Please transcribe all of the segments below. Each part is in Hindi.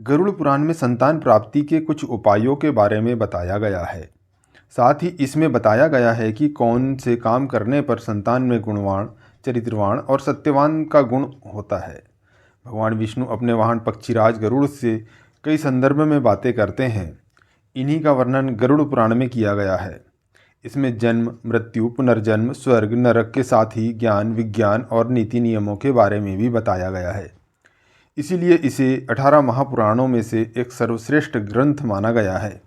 गरुड़ पुराण में संतान प्राप्ति के कुछ उपायों के बारे में बताया गया है। साथ ही इसमें बताया गया है कि कौन से काम करने पर संतान में गुणवान, चरित्रवान और सत्यवान का गुण होता है। भगवान विष्णु अपने वाहन पक्षीराज गरुड़ से कई संदर्भ में बातें करते हैं। इन्हीं का वर्णन गरुड़ पुराण में किया गया है। इसमें जन्म, मृत्यु, पुनर्जन्म, स्वर्ग, नरक के साथ ही ज्ञान, विज्ञान और नीति नियमों के बारे में भी बताया गया है। इसीलिए इसे 18 महापुराणों में से एक सर्वश्रेष्ठ ग्रंथ माना गया है।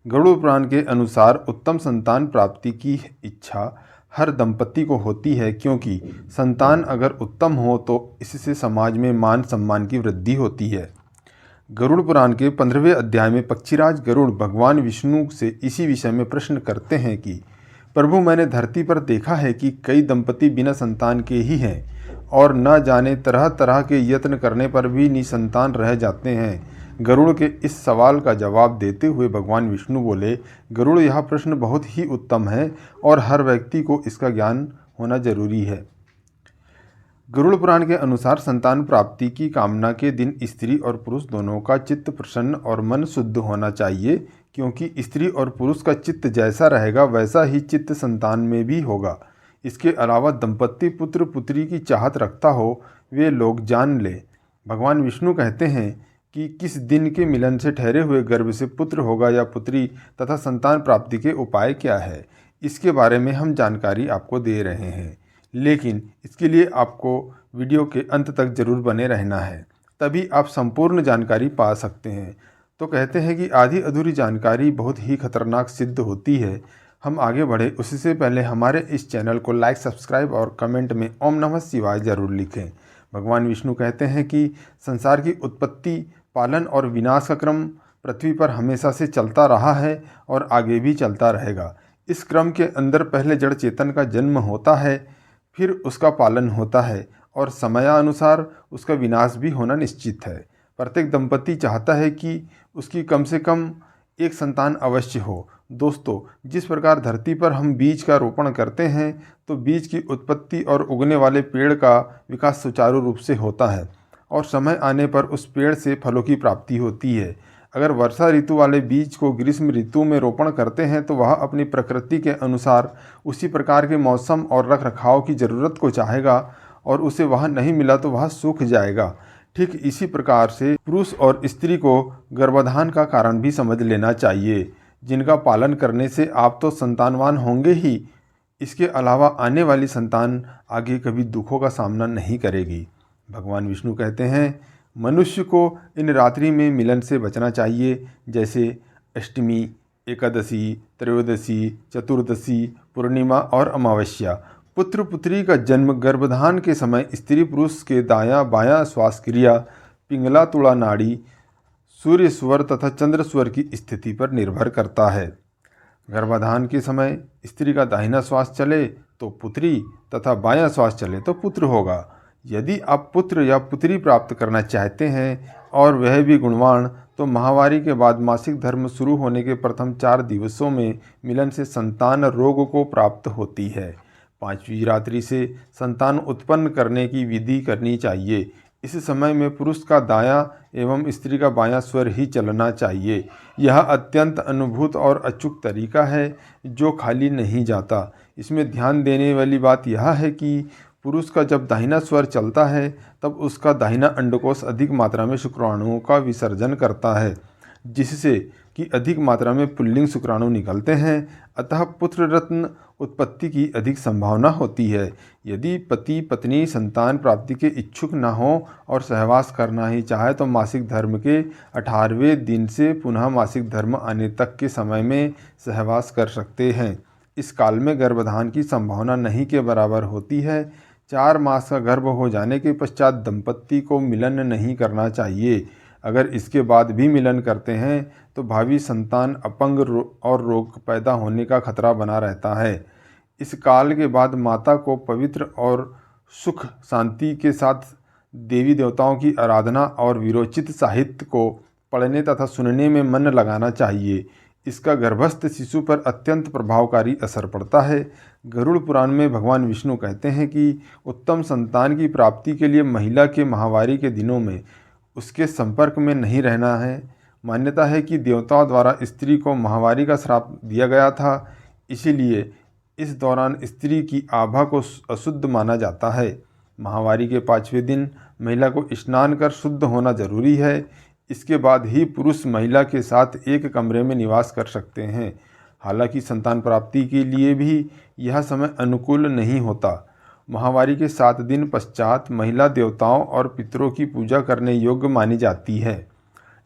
गरुड़ पुराण के अनुसार उत्तम संतान प्राप्ति की इच्छा हर दंपति को होती है, क्योंकि संतान अगर उत्तम हो तो इससे समाज में मान सम्मान की वृद्धि होती है। गरुड़ पुराण के 15वें अध्याय में पक्षीराज गरुड़ भगवान विष्णु से इसी विषय में प्रश्न करते हैं कि प्रभु, मैंने धरती पर देखा है कि कई दंपति बिना संतान के ही हैं और न जाने तरह तरह के यत्न करने पर भी निसंतान रह जाते हैं। गरुड़ के इस सवाल का जवाब देते हुए भगवान विष्णु बोले, गरुड़, यह प्रश्न बहुत ही उत्तम है और हर व्यक्ति को इसका ज्ञान होना जरूरी है। गरुड़ पुराण के अनुसार संतान प्राप्ति की कामना के दिन स्त्री और पुरुष दोनों का चित्त प्रसन्न और मन शुद्ध होना चाहिए, क्योंकि स्त्री और पुरुष का चित्त जैसा रहेगा वैसा ही चित्त संतान में भी होगा। इसके अलावा दंपत्ति पुत्र पुत्री की चाहत रखता हो, वे लोग जान ले। भगवान विष्णु कहते हैं कि किस दिन के मिलन से ठहरे हुए गर्भ से पुत्र होगा या पुत्री तथा संतान प्राप्ति के उपाय क्या है, इसके बारे में हम जानकारी आपको दे रहे हैं। लेकिन इसके लिए आपको वीडियो के अंत तक जरूर बने रहना है, तभी आप संपूर्ण जानकारी पा सकते हैं। तो कहते हैं कि आधी अधूरी जानकारी बहुत ही खतरनाक सिद्ध होती है। हम आगे बढ़े उससे पहले हमारे इस चैनल को लाइक, सब्सक्राइब और कमेंट में ओम नमः शिवाय जरूर लिखें। भगवान विष्णु कहते हैं कि संसार की उत्पत्ति, पालन और विनाश का क्रम पृथ्वी पर हमेशा से चलता रहा है और आगे भी चलता रहेगा। इस क्रम के अंदर पहले जड़ चेतन का जन्म होता है, फिर उसका पालन होता है और समयानुसार उसका विनाश भी होना निश्चित है। प्रत्येक दंपति चाहता है कि उसकी कम से कम एक संतान अवश्य हो। दोस्तों, जिस प्रकार धरती पर हम बीज का रोपण करते हैं तो बीज की उत्पत्ति और उगने वाले पेड़ का विकास सुचारू रूप से होता है और समय आने पर उस पेड़ से फलों की प्राप्ति होती है। अगर वर्षा ऋतु वाले बीज को ग्रीष्म ऋतु में रोपण करते हैं तो वह अपनी प्रकृति के अनुसार उसी प्रकार के मौसम और रख रखाव की ज़रूरत को चाहेगा और उसे वह नहीं मिला तो वह सूख जाएगा। ठीक इसी प्रकार से पुरुष और स्त्री को गर्भाधान का कारण भी समझ लेना चाहिए, जिनका पालन करने से आप तो संतानवान होंगे ही, इसके अलावा आने वाली संतान आगे कभी दुखों का सामना नहीं करेगी। भगवान विष्णु कहते हैं, मनुष्य को इन रात्रि में मिलन से बचना चाहिए, जैसे अष्टमी, एकादशी, त्रयोदशी, चतुर्दशी, पूर्णिमा और अमावस्या। पुत्र पुत्री का जन्म गर्भधान के समय स्त्री पुरुष के दायां बायां श्वास क्रिया, पिंगला तुड़ा नाड़ी, सूर्य स्वर तथा चंद्र स्वर की स्थिति पर निर्भर करता है। गर्भाधान के समय स्त्री का दाहिना श्वास चले तो पुत्री तथा बायां श्वास चले तो पुत्र होगा। यदि आप पुत्र या पुत्री प्राप्त करना चाहते हैं और वह भी गुणवान, तो माहवारी के बाद मासिक धर्म शुरू होने के प्रथम 4 दिवसों में मिलन से संतान रोग को प्राप्त होती है। 5वीं रात्रि से संतान उत्पन्न करने की विधि करनी चाहिए। इस समय में पुरुष का दायां एवं स्त्री का बायां स्वर ही चलना चाहिए। यह अत्यंत अनुभूत और अचूक तरीका है जो खाली नहीं जाता। इसमें ध्यान देने वाली बात यह है कि पुरुष का जब दाहिना स्वर चलता है तब उसका दाहिना अंडकोश अधिक मात्रा में शुक्राणुओं का विसर्जन करता है, जिससे कि अधिक मात्रा में पुल्लिंग शुक्राणु निकलते हैं। अतः पुत्र रत्न उत्पत्ति की अधिक संभावना होती है। यदि पति पत्नी संतान प्राप्ति के इच्छुक न हो और सहवास करना ही चाहे तो मासिक धर्म के 18वें दिन से पुनः मासिक धर्म आने तक के समय में सहवास कर सकते हैं। इस काल में गर्भाधान की संभावना नहीं के बराबर होती है। 4 मास का गर्भ हो जाने के पश्चात दंपत्ति को मिलन नहीं करना चाहिए। अगर इसके बाद भी मिलन करते हैं तो भावी संतान अपंग और रोग पैदा होने का खतरा बना रहता है। इस काल के बाद माता को पवित्र और सुख शांति के साथ देवी देवताओं की आराधना और विरोचित साहित्य को पढ़ने तथा सुनने में मन लगाना चाहिए। इसका गर्भस्थ शिशु पर अत्यंत प्रभावकारी असर पड़ता है। गरुड़ पुराण में भगवान विष्णु कहते हैं कि उत्तम संतान की प्राप्ति के लिए महिला के माहवारी के दिनों में उसके संपर्क में नहीं रहना है। मान्यता है कि देवताओं द्वारा स्त्री को माहवारी का श्राप दिया गया था, इसीलिए इस दौरान स्त्री की आभा को अशुद्ध माना जाता है। माहवारी के 5वें दिन महिला को स्नान कर शुद्ध होना जरूरी है। इसके बाद ही पुरुष महिला के साथ एक कमरे में निवास कर सकते हैं। हालांकि संतान प्राप्ति के लिए भी यह समय अनुकूल नहीं होता। माहवारी के 7 दिन पश्चात महिला देवताओं और पितरों की पूजा करने योग्य मानी जाती है।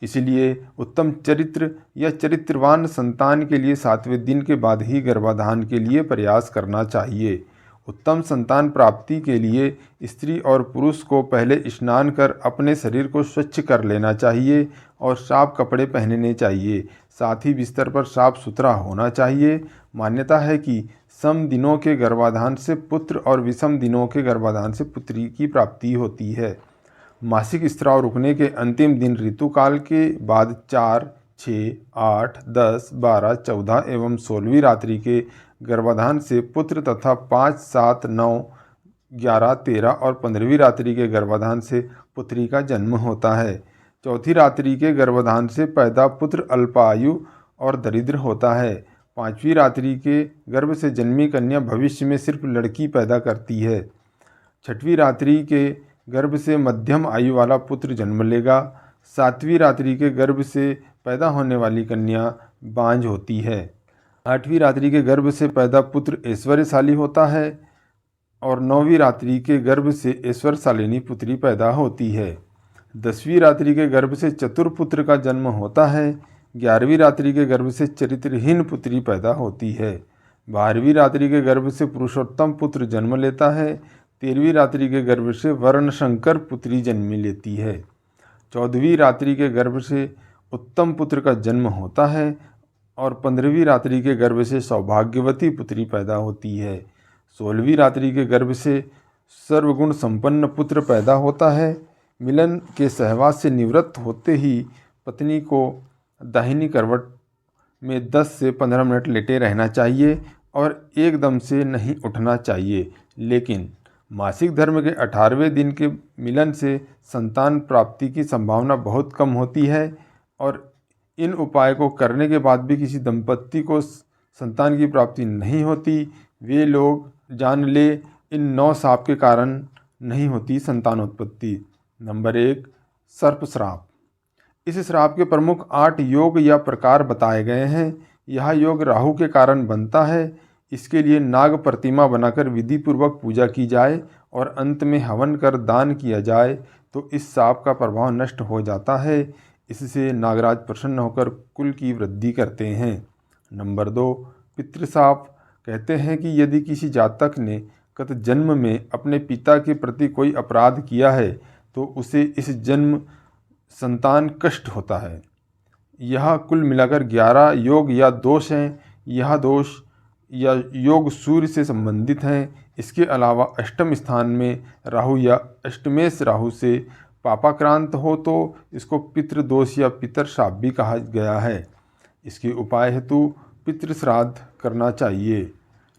इसलिए उत्तम चरित्र या चरित्रवान संतान के लिए 7वें दिन के बाद ही गर्भाधान के लिए प्रयास करना चाहिए। उत्तम संतान प्राप्ति के लिए स्त्री और पुरुष को पहले स्नान कर अपने शरीर को स्वच्छ कर लेना चाहिए और साफ कपड़े पहनने चाहिए। साथ ही बिस्तर पर साफ सुथरा होना चाहिए। मान्यता है कि सम दिनों के गर्भाधान से पुत्र और विषम दिनों के गर्भाधान से पुत्री की प्राप्ति होती है। मासिक स्राव रुकने के अंतिम दिन ऋतुकाल के बाद 4, 6, 8, 10, 12, 14 एवं 16वीं रात्रि के गर्भाधान से पुत्र तथा 5, 7, 9, 11, 13 और 15वीं रात्रि के गर्भाधान से पुत्री का जन्म होता है। चौथी रात्रि के गर्भाधान से पैदा पुत्र अल्पायु और दरिद्र होता है। 5वीं रात्रि के गर्भ से जन्मी कन्या भविष्य में सिर्फ लड़की पैदा करती है। 6वीं रात्रि के गर्भ से मध्यम आयु वाला पुत्र जन्म लेगा। 7वीं रात्रि के गर्भ से पैदा होने वाली कन्या बांझ होती है। 8वीं रात्रि के गर्भ से पैदा पुत्र ऐश्वर्यशाली होता है और 9वीं रात्रि के गर्भ से ऐश्वर्यशालिनी पुत्री पैदा होती है। 10वीं रात्रि के गर्भ से चतुर्पुत्र का जन्म होता है। 11वीं रात्रि के गर्भ से चरित्रहीन पुत्री पैदा होती है। 12वीं रात्रि के गर्भ से पुरुषोत्तम पुत्र जन्म लेता है। 13वीं रात्रि के गर्भ से वर्णशंकर पुत्री जन्म लेती है। 14वीं रात्रि के गर्भ से उत्तम पुत्र का जन्म होता है और 15वीं रात्रि के गर्भ से सौभाग्यवती पुत्री पैदा होती है। 16वीं रात्रि के गर्भ से सर्वगुण संपन्न पुत्र पैदा होता है। मिलन के सहवास से निवृत्त होते ही पत्नी को दाहिनी करवट में 10 से 15 मिनट लेटे रहना चाहिए और एकदम से नहीं उठना चाहिए। लेकिन मासिक धर्म के 18वें दिन के मिलन से संतान प्राप्ति की संभावना बहुत कम होती है और इन उपाय को करने के बाद भी किसी दंपत्ति को संतान की प्राप्ति नहीं होती। वे लोग जान ले इन 9 श्राप के कारण नहीं होती संतानोत्पत्ति। नंबर 1, सर्प श्राप। इस श्राप के प्रमुख 8 योग या प्रकार बताए गए हैं। यह योग राहु के कारण बनता है। इसके लिए नाग प्रतिमा बनाकर विधि पूर्वक पूजा की जाए और अंत में हवन कर दान किया जाए तो इस श्राप का प्रभाव नष्ट हो जाता है। इससे नागराज प्रसन्न होकर कुल की वृद्धि करते हैं। नंबर 2, पितृश्राप। कहते हैं कि यदि किसी जातक ने गत जन्म में अपने पिता के प्रति कोई अपराध किया है तो उसे इस जन्म संतान कष्ट होता है। यह कुल मिलाकर 11 योग या दोष हैं। यह दोष या योग सूर्य से संबंधित हैं। इसके अलावा अष्टम स्थान में राहु या अष्टमेश राहु से पापाक्रांत हो तो इसको पितृदोष या पितृश्राप भी कहा गया है। इसके उपाय हेतु पितृश्राद्ध करना चाहिए।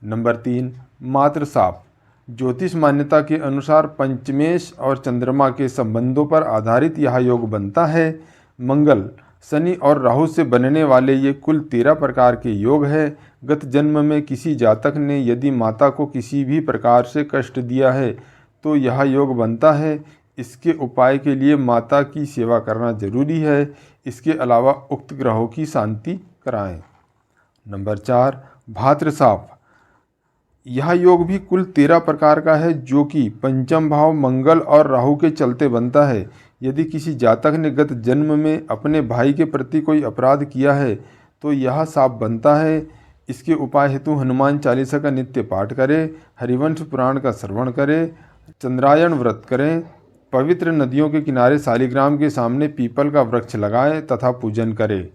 नंबर 3, मातृश्राप। ज्योतिष मान्यता के अनुसार पंचमेश और चंद्रमा के संबंधों पर आधारित यह योग बनता है। मंगल, शनि और राहु से बनने वाले ये कुल 13 प्रकार के योग है। गत जन्म में किसी जातक ने यदि माता को किसी भी प्रकार से कष्ट दिया है तो यह योग बनता है। इसके उपाय के लिए माता की सेवा करना जरूरी है। इसके अलावा उक्त ग्रहों की शांति कराएं। नंबर 4, भाद्रश्राप। यह योग भी कुल 13 प्रकार का है जो कि पंचम भाव मंगल और राहु के चलते बनता है। यदि किसी जातक ने गत जन्म में अपने भाई के प्रति कोई अपराध किया है तो यह श्राप बनता है। इसके उपाय हेतु हनुमान चालीसा का नित्य पाठ करें, हरिवंश पुराण का श्रवण करें, चंद्रायण व्रत करें, पवित्र नदियों के किनारे शालिग्राम के सामने पीपल का वृक्ष लगाएं तथा पूजन करें।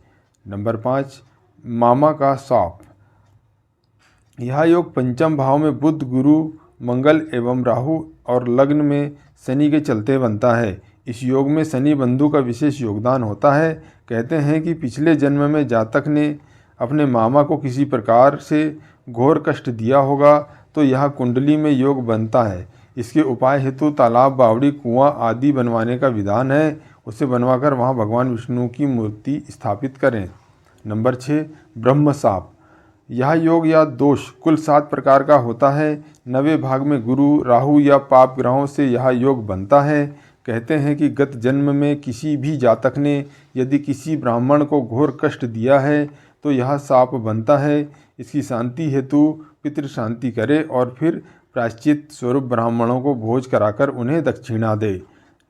नंबर 5, मामा का श्राप। यह योग पंचम भाव में बुध, गुरु, मंगल एवं राहु और लग्न में शनि के चलते बनता है। इस योग में शनि बंधु का विशेष योगदान होता है। कहते हैं कि पिछले जन्म में जातक ने अपने मामा को किसी प्रकार से घोर कष्ट दिया होगा तो यह कुंडली में योग बनता है। इसके उपाय हेतु तालाब, बावड़ी, कुआं आदि बनवाने का विधान है। उसे बनवाकर वहाँ भगवान विष्णु की मूर्ति स्थापित करें। नंबर 6, ब्रह्म साप। यह योग या दोष कुल 7 प्रकार का होता है। 9वें भाग में गुरु, राहु या पाप ग्रहों से यह योग बनता है। कहते हैं कि गत जन्म में किसी भी जातक ने यदि किसी ब्राह्मण को घोर कष्ट दिया है तो यह साप बनता है। इसकी शांति हेतु पितृ शांति करे और फिर प्रायश्चित स्वरूप ब्राह्मणों को भोज कराकर उन्हें दक्षिणा दे।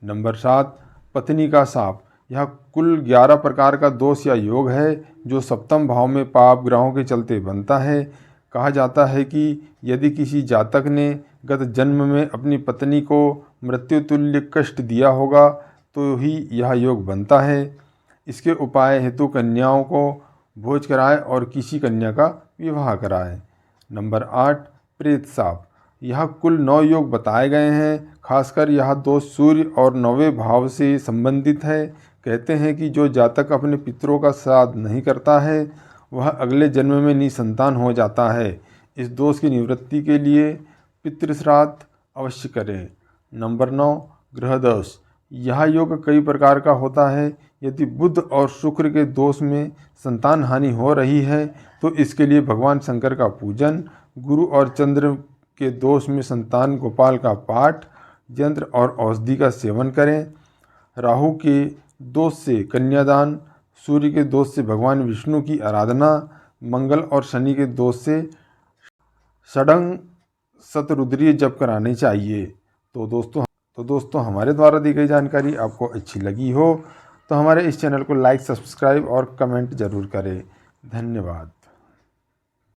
नंबर 7, पत्नी का साप। यह कुल 11 प्रकार का दोष या योग है जो सप्तम भाव में पाप ग्रहों के चलते बनता है। कहा जाता है कि यदि किसी जातक ने गत जन्म में अपनी पत्नी को मृत्यु तुल्य कष्ट दिया होगा तो ही यह योग बनता है। इसके उपाय हेतु कन्याओं को भोज कराए और किसी कन्या का विवाह कराए। नंबर 8, प्रेत साप। यह कुल 9 योग बताए गए हैं। खासकर यह दोष सूर्य और 9वें भाव से संबंधित है। कहते हैं कि जो जातक अपने पितरों का श्राद्ध नहीं करता है वह अगले जन्म में निसंतान हो जाता है। इस दोष की निवृत्ति के लिए पितृश्राद्ध अवश्य करें। नंबर 9, ग्रह दोष। यह योग कई प्रकार का होता है। यदि बुध और शुक्र के दोष में संतान हानि हो रही है तो इसके लिए भगवान शंकर का पूजन, गुरु और चंद्र के दोष में संतान गोपाल का पाठ, यंत्र और औषधि का सेवन करें। राहु के दोष से कन्यादान, सूर्य के दोष से भगवान विष्णु की आराधना, मंगल और शनि के दोष से षडंग शतरुद्रीय जप कराने चाहिए। तो दोस्तों हमारे द्वारा दी गई जानकारी आपको अच्छी लगी हो तो हमारे इस चैनल को लाइक, सब्सक्राइब और कमेंट ज़रूर करें। धन्यवाद।